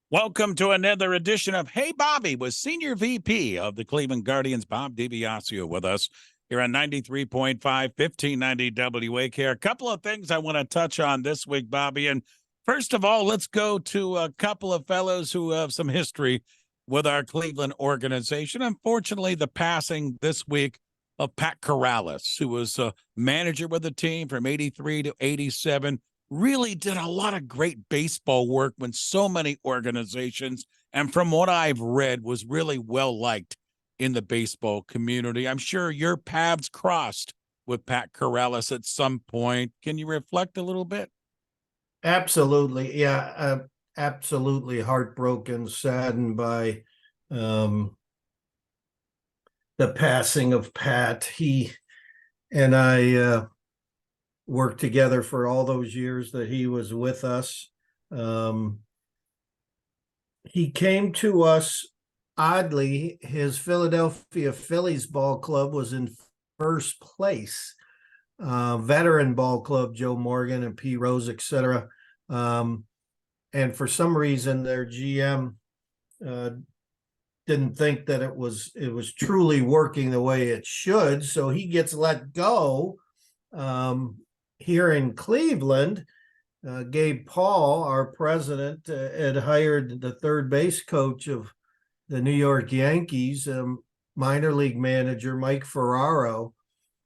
Welcome to another edition of Hey Bobby with Senior VP of the Cleveland Guardians, Bob DiBiasio, with us here on 93.5, 1590 WAKR. A couple of things I want to touch on this week, Bobby. And first of all, let's go to a couple of fellows who have some history with our Cleveland organization. Unfortunately, the passing this week of Pat Corrales, who was a manager with the team from 83 to 87. Really did a lot of great baseball work when so many organizations, and from what I've read, was really well liked in the baseball community. I'm sure your paths crossed with Pat Corrales at some point. Can you reflect a little bit? Absolutely. Yeah. Absolutely heartbroken, saddened by the passing of Pat. He and I worked together for all those years that he was with us. He came to us oddly. His Philadelphia Phillies ball club was in first place. Veteran ball club, Joe Morgan and P. Rose, etc. And for some reason, their GM didn't think that it was truly working the way it should. So he gets let go. Here in Cleveland, Gabe Paul, our president, had hired the third base coach of the New York Yankees, minor league manager Mike Ferraro,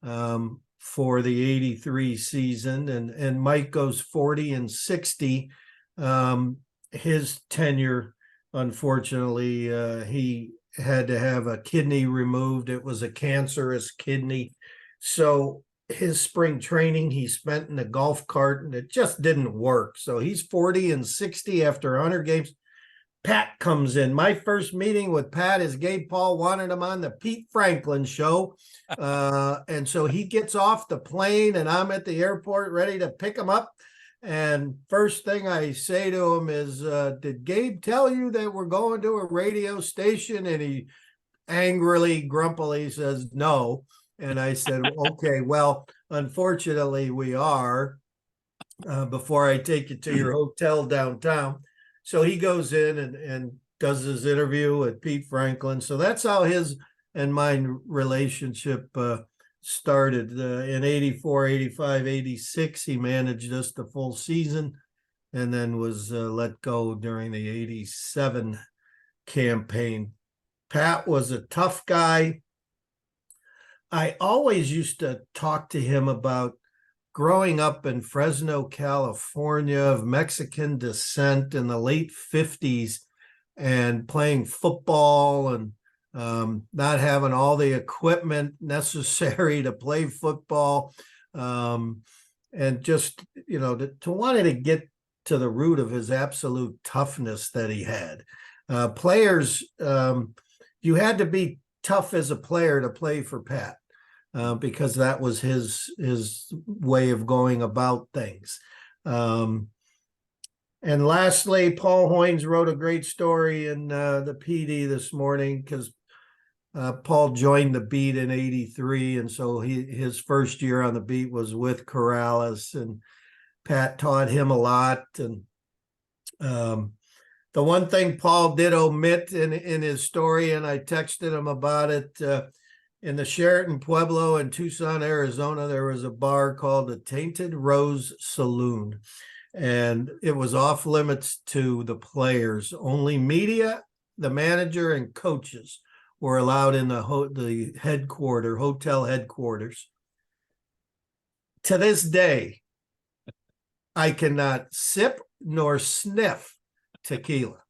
for the 83 season. And Mike goes 40 and 60. His tenure, unfortunately, he had to have a kidney removed. It was a cancerous kidney. So his spring training he spent in a golf cart, and it just didn't work. So he's 40 and 60 after 100 games. Pat comes in. My first meeting with Pat is Gabe Paul wanted him on the Pete Franklin show. And so he gets off the plane, and I'm at the airport ready to pick him up. And first thing I say to him is, did Gabe tell you that we're going to a radio station? And he angrily, grumpily says, no. And I said, okay, well, unfortunately we are, before I take you to your hotel downtown. So he goes in and does his interview with Pete Franklin. So that's how his and mine relationship started. In 84, 85, 86, he managed us the full season and then was let go during the 87 campaign. Pat was a tough guy. I always used to talk to him about growing up in Fresno, California, of Mexican descent in the late 50s and playing football and not having all the equipment necessary to play football. And just, to wanting to get to the root of his absolute toughness that he had. Players, you had to be tough as a player to play for Pat. Because that was his way of going about things. And lastly, Paul Hoynes wrote a great story in the PD this morning because Paul joined the beat in 83. And so his first year on the beat was with Corrales, and Pat taught him a lot. And the one thing Paul did omit in his story, and I texted him about it, in the Sheraton Pueblo in Tucson, Arizona, there was a bar called the Tainted Rose Saloon, and it was off limits to the players. Only media, the manager, and coaches were allowed in the hotel headquarters. To this day, I cannot sip nor sniff tequila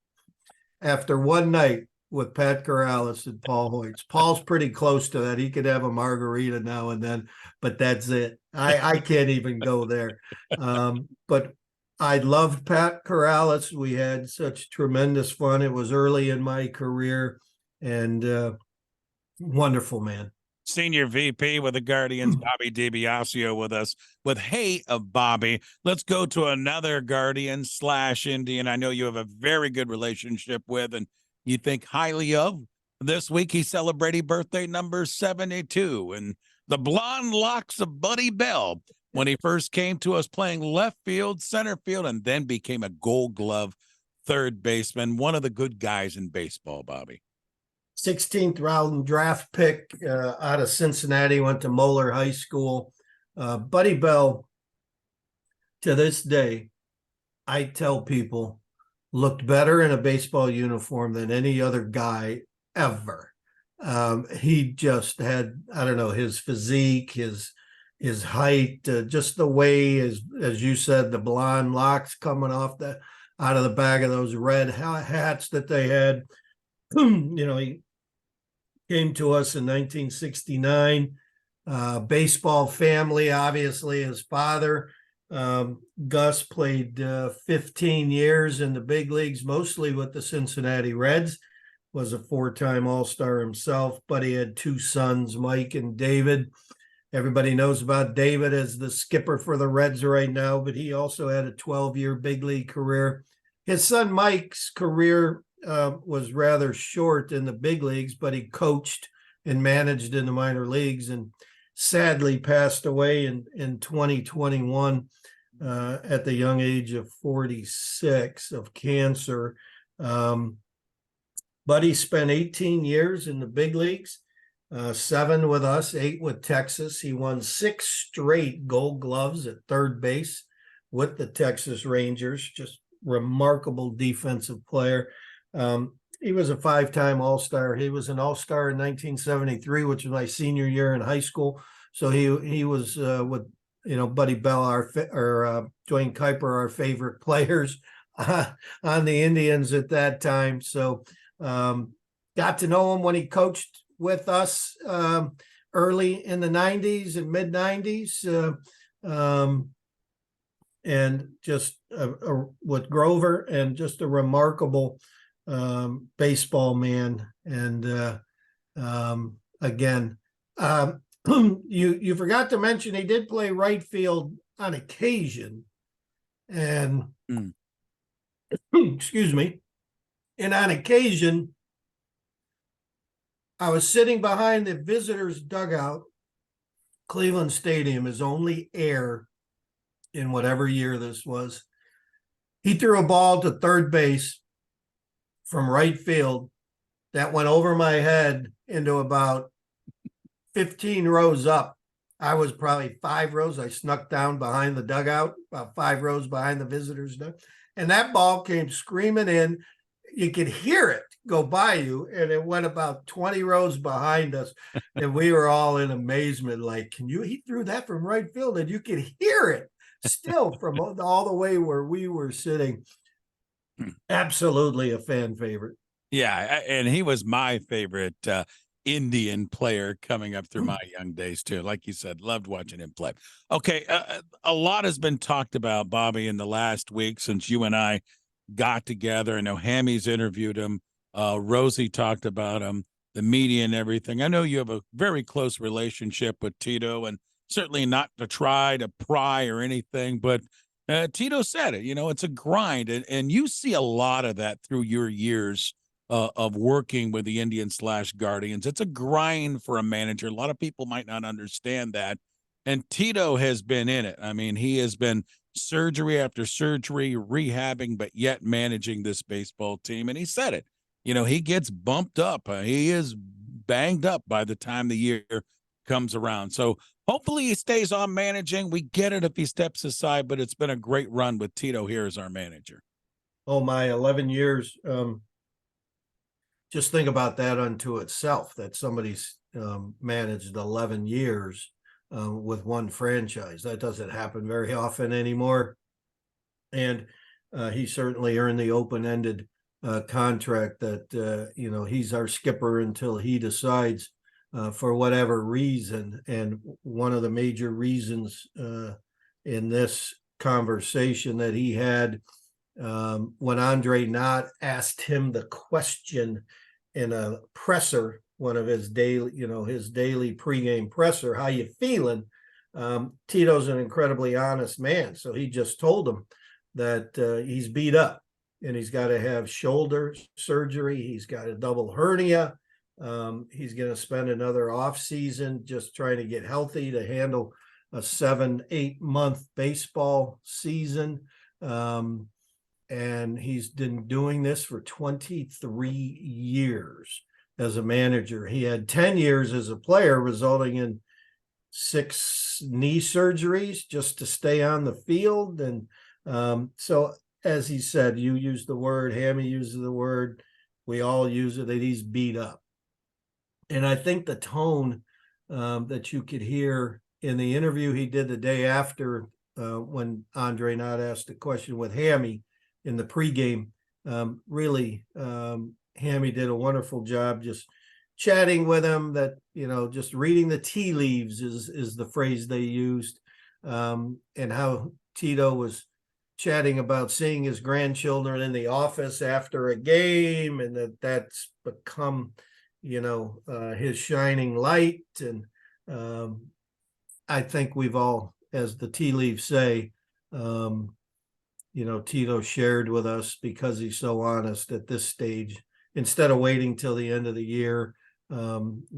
after one night with Pat Corrales and Paul Hoynes. Paul's pretty close to that. He could have a margarita now and then, but that's it. I can't even go there. But I loved Pat Corrales. We had such tremendous fun. It was early in my career, and wonderful man. Senior VP with the Guardians, Bobby DiBiasio, with us with Hey of Bobby. Let's go to another Guardian / Indian I know you have a very good relationship with and you think highly of. This week, he celebrated birthday number 72, and the blonde locks of Buddy Bell when he first came to us playing left field, center field, and then became a Gold Glove third baseman, one of the good guys in baseball, Bobby. 16th round draft pick out of Cincinnati, went to Moeller High School. Buddy Bell, to this day, I tell people, looked better in a baseball uniform than any other guy ever. He just had, I don't know, his physique, his height, just the way, as you said, the blonde locks coming off out of the back of those red hats that they had. He came to us in 1969. Baseball family, obviously, his father, Gus, played 15 years in the big leagues, mostly with the Cincinnati Reds, was a four-time All-Star himself, but he had two sons, Mike and David. Everybody knows about David as the skipper for the Reds right now, but he also had a 12-year big league career. His son Mike's career was rather short in the big leagues, but he coached and managed in the minor leagues, and sadly passed away in 2021 at the young age of 46 of cancer. But he spent 18 years in the big leagues, 7 with us, 8 with Texas. He won 6 straight Gold Gloves at third base with the Texas Rangers. Just remarkable defensive player. He was a 5-time All-Star. He was an All-Star in 1973, which was my senior year in high school. So he was with Buddy Bell, or Dwayne Kuiper, our favorite players on the Indians at that time. So got to know him when he coached with us early in the 90s and mid 90s, and just with Grover, and just a remarkable baseball man. And again, you forgot to mention he did play right field on occasion, and excuse me, and on occasion I was sitting behind the visitors' dugout. Cleveland Stadium is only air in whatever year this was. He threw a ball to third base from right field that went over my head into about 15 rows up. I was probably 5 rows. I snuck down behind the dugout, about 5 rows behind the visitors' dugout. And that ball came screaming in. You could hear it go by you, and it went about 20 rows behind us. And we were all in amazement, like, he threw that from right field, and you could hear it still from all the way where we were sitting. Absolutely a fan favorite. Yeah, and he was my favorite Indian player coming up through my young days too. Like you said, loved watching him play. Okay, a lot has been talked about, Bobby, in the last week since you and I got together. I know Hammy's interviewed him. Rosie talked about him, the media and everything. I know you have a very close relationship with Tito, and certainly not to try to pry or anything, but Tito said it, it's a grind. And you see a lot of that through your years of working with the Indians/Guardians. It's a grind for a manager. A lot of people might not understand that. And Tito has been in it. I mean, he has been surgery after surgery, rehabbing, but yet managing this baseball team. And he said it, he gets bumped up. He is banged up by the time the year comes around. So hopefully he stays on managing. We get it if he steps aside, but it's been a great run with Tito here as our manager. Oh, my 11 years. Just think about that unto itself, that somebody's managed 11 years with one franchise. That doesn't happen very often anymore. And he certainly earned the open-ended contract that, he's our skipper until he decides for whatever reason. And one of the major reasons in this conversation that he had when Andre Knott asked him the question in a presser, one of his daily pregame presser, how you feeling? Tito's an incredibly honest man. So he just told him that he's beat up and he's got to have shoulder surgery. He's got a double hernia. He's going to spend another off season just trying to get healthy to handle a 7-8 month baseball season. and he's been doing this for 23 years as a manager. He had 10 years as a player, resulting in 6 knee surgeries just to stay on the field. And so, as he said, you use the word, Hammy uses the word, we all use it, that he's beat up. And I think the tone that you could hear in the interview he did the day after, when Andre Knott asked a question with Hammy in the pregame, really, Hammy did a wonderful job just chatting with him, that, just reading the tea leaves is the phrase they used, and how Tito was chatting about seeing his grandchildren in the office after a game, and that's become, his shining light. And I think we've all, as the tea leaves say, Tito shared with us, because he's so honest at this stage, instead of waiting till the end of the year.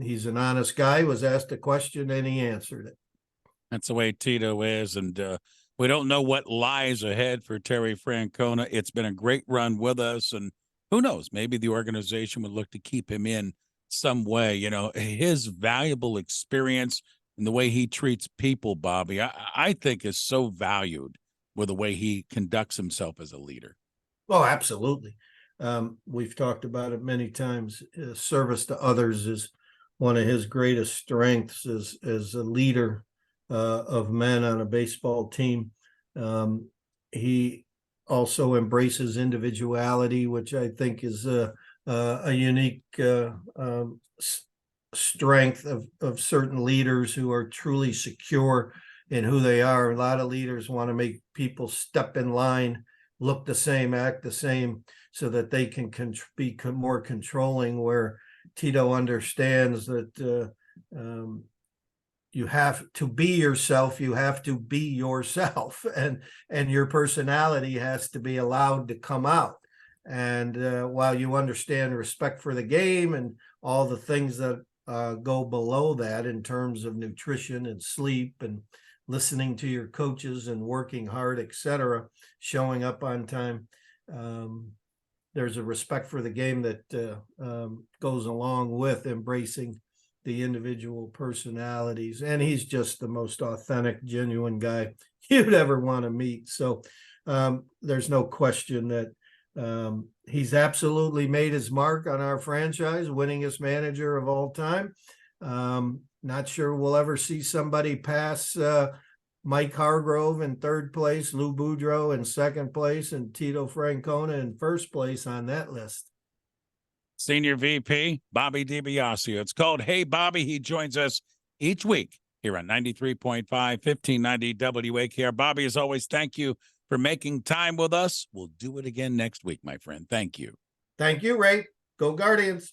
He's an honest guy, was asked a question and he answered it. That's the way Tito is. And we don't know what lies ahead for Terry Francona. It's been a great run with us. And who knows, maybe the organization would look to keep him in some way. His valuable experience and the way he treats people, Bobby, I think is so valued with the way he conducts himself as a leader. Oh, absolutely. We've talked about it many times. Service to others is one of his greatest strengths as a leader of men on a baseball team. He also embraces individuality, which I think is a unique strength of certain leaders who are truly secure in who they are. A lot of leaders want to make people step in line, look the same, act the same, so that they can be more controlling, where Tito understands that you have to be yourself, you have to be yourself, and your personality has to be allowed to come out. And while you understand respect for the game and all the things that go below that in terms of nutrition and sleep and listening to your coaches and working hard, etc., showing up on time, there's a respect for the game that goes along with embracing the individual personalities. And he's just the most authentic, genuine guy you'd ever want to meet. So there's no question that he's absolutely made his mark on our franchise, winningest manager of all time. Not sure we'll ever see somebody pass Mike Hargrove in third place, Lou Boudreau in second place, and Tito Francona in first place on that list. Senior VP, Bobby DiBiasio. It's called Hey Bobby. He joins us each week here on 93.5, 1590 WAKR. Bobby, as always, thank you for making time with us. We'll do it again next week, my friend. Thank you. Thank you, Ray. Go Guardians.